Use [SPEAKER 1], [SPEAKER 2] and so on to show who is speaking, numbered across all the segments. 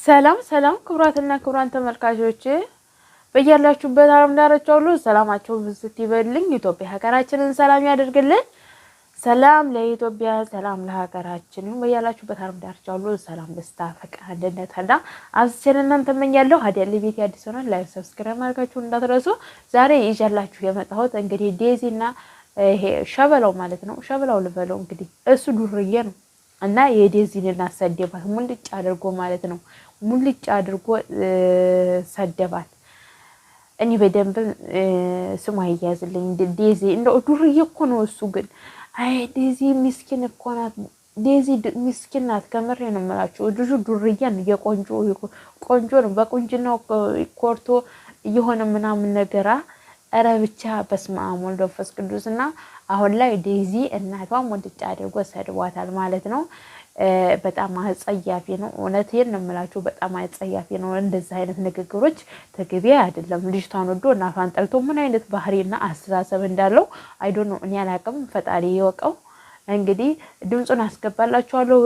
[SPEAKER 1] ሰላም ሰላም ክቡራትና ክቡራን ተመልካቾች በያላችሁበት ዓለም ዳርቻ ሁሉ ሰላማችሁ ብዝት ይበልኝ። ኢትዮጵያ ሀገራችንን ሰላም ያደርግልን። ሰላም ለኢትዮጵያ፣ ሰላም ለሀገራችን። በያላችሁበት ዓለም ዳርቻ ሁሉ ሰላም፣ ደስታ፣ ፍቅር፣ አንድነትና አስቸነናን ተመኛለሁ። ሀዲያ ለቤት አዲስ ሆነ ላይክ ሰብስክራይብ ማድረጋችሁ እንዳትረሱ። ዛሬ ይዤላችሁ የመጣሁት እንግዲህ ዴዚና ይሄ ሸበላው ማለት ነው። ሸበላው ልበለው እንግዲህ እሱ ዱርዬ ነው እና የዴዚን እናሰደባት ሙልጭ አድርጎ ማለት ነው። ሙልጭ አድርጎ ሰደባት። እኔ በደንብ ስሙ አይያዝልኝ። ዴዚ እንደው ዱርዬ እኮ ነው እሱ ግን። አይ ዴዚ ምስኪን እኮ ናት። ዴዚ ምስኪን ናት። ከምሬ ነው የምላችሁ። ልጁ ዱርዬ ነው። ቆንጆ ነው። በቁንጅናው ኮርቶ እየሆነ ምናምን ነገራ ኧረ ብቻ በስመ አብ ወወልድ ወመንፈስ ቅዱስ። እና አሁን ላይ ዴዚ እናቷም ሙልጭ አድርጎ ሰድቧታል ማለት ነው። በጣም አጸያፊ ነው። እውነቴን ነው የምላችሁ፣ በጣም አጸያፊ ነው። እንደዚህ አይነት ንግግሮች ተገቢ አይደለም። ልጅቷን ወዶ እናቷን ጠልቶ ምን አይነት ባህሪና አስተሳሰብ እንዳለው አይዶ ነው እኔ አላውቅም። ፈጣሪ ይወቀው። እንግዲህ ድምፁን አስገባላችኋለሁ።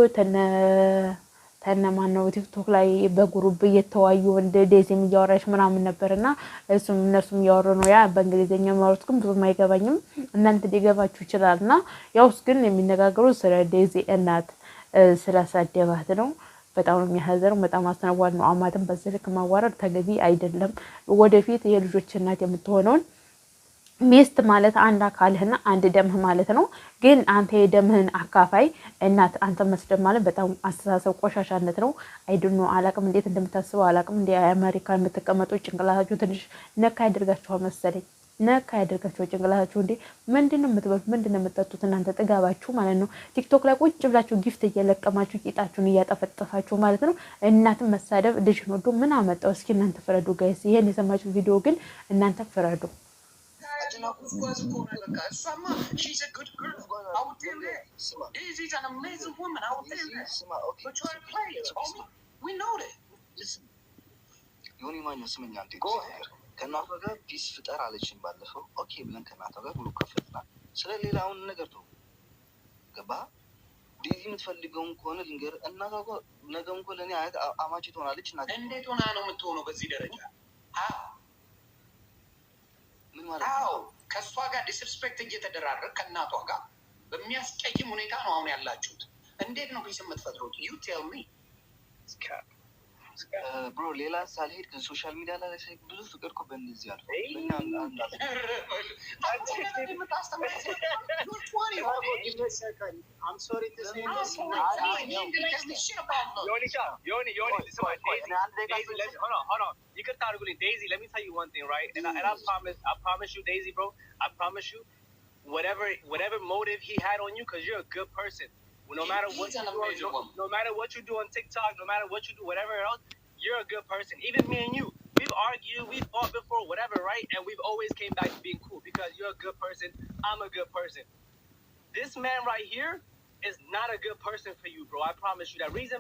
[SPEAKER 1] ተነማን ነው ቲክቶክ ላይ በግሩፕ እየተዋዩ እንደ ዴዚም እያወራች ምናምን ነበርና እነሱም እያወሩ ነው። ያ በእንግሊዝኛ ማውራት ግን ብዙም አይገባኝም። እናንተ ሊገባችሁ ይችላልና ያውስ ግን የሚነጋገሩት ስለ ዴዚ እናት ስለሰደባት ነው። በጣም የሚያሳዝነው፣ በጣም አስነዋሪ ነው። አማትም በዚህ ልክ ማዋረድ ተገቢ አይደለም። ወደፊት የልጆች እናት የምትሆነውን ሚስት ማለት አንድ አካልህና አንድ ደምህ ማለት ነው። ግን አንተ የደምህን አካፋይ እናት አንተ መስደብ ማለት በጣም አስተሳሰብ ቆሻሻነት ነው። አይደኖ አላቅም፣ እንዴት እንደምታስበው አላቅም። እንደ አሜሪካ የምትቀመጡ ጭንቅላታችሁ ትንሽ ነካ ያደርጋችኋል መሰለኝ። ነካ ያደርጋችሁ ጭንቅላታችሁ። እንዴ ምንድነው የምትበሉት? ምንድነው የምትጠጡት? እናንተ ጥጋባችሁ ማለት ነው። ቲክቶክ ላይ ቁጭ ብላችሁ ጊፍት እየለቀማችሁ ቂጣችሁን እያጠፈጠፋችሁ ማለት ነው። እናትን መሳደብ ልጅን ወዶ ምን አመጣው? እስኪ እናንተ ፍረዱ ጋይስ። ይሄን የሰማችሁ ቪዲዮ ግን እናንተ ፍረዱ።
[SPEAKER 2] ከእናቷ ጋር ፒስ ፍጠር አለችን ባለፈው። ኦኬ ብለን ከእናቷ ጋር ብሎ ከፈትናል። ስለሌላ አሁን ነገር ነው ገባ። ዴዚ የምትፈልገውን ከሆነ ልንገር፣ እናቷ ጋር ነገም እኮ ለእኔ አያት አማች ትሆናለች። እና እንዴት ሆና ነው የምትሆነው በዚህ ደረጃ? ምን ማለት ነው? ከእሷ ጋር ዲስሪስፔክት እየተደራረግ ከእናቷ ጋር በሚያስቀይም ሁኔታ ነው አሁን ያላችሁት። እንዴት ነው ፒስ የምትፈጥሩት? ዩ ቴል ሚ ብሮ። ሌላ ሳልሄድ ከሶሻል ሚዲያ ላይ ሳይ ብዙ ፍቅር እኮ በእነዚህ አለ። ይቅርታ አድርጉልኝ ዴዚ። let me tell you one thing, right? And I promise you Daisy, bro, I promise you whatever motive he had on you, because you're a good person. No matter what you do on TikTok, no matter what you do, whatever else, you're a good person. Even me and you, we've argued, we've fought before, whatever, right? And we've always came back to being cool because you're a good person, I'm a good person. This man right here is not a good person for you, bro. I promise you that. Reason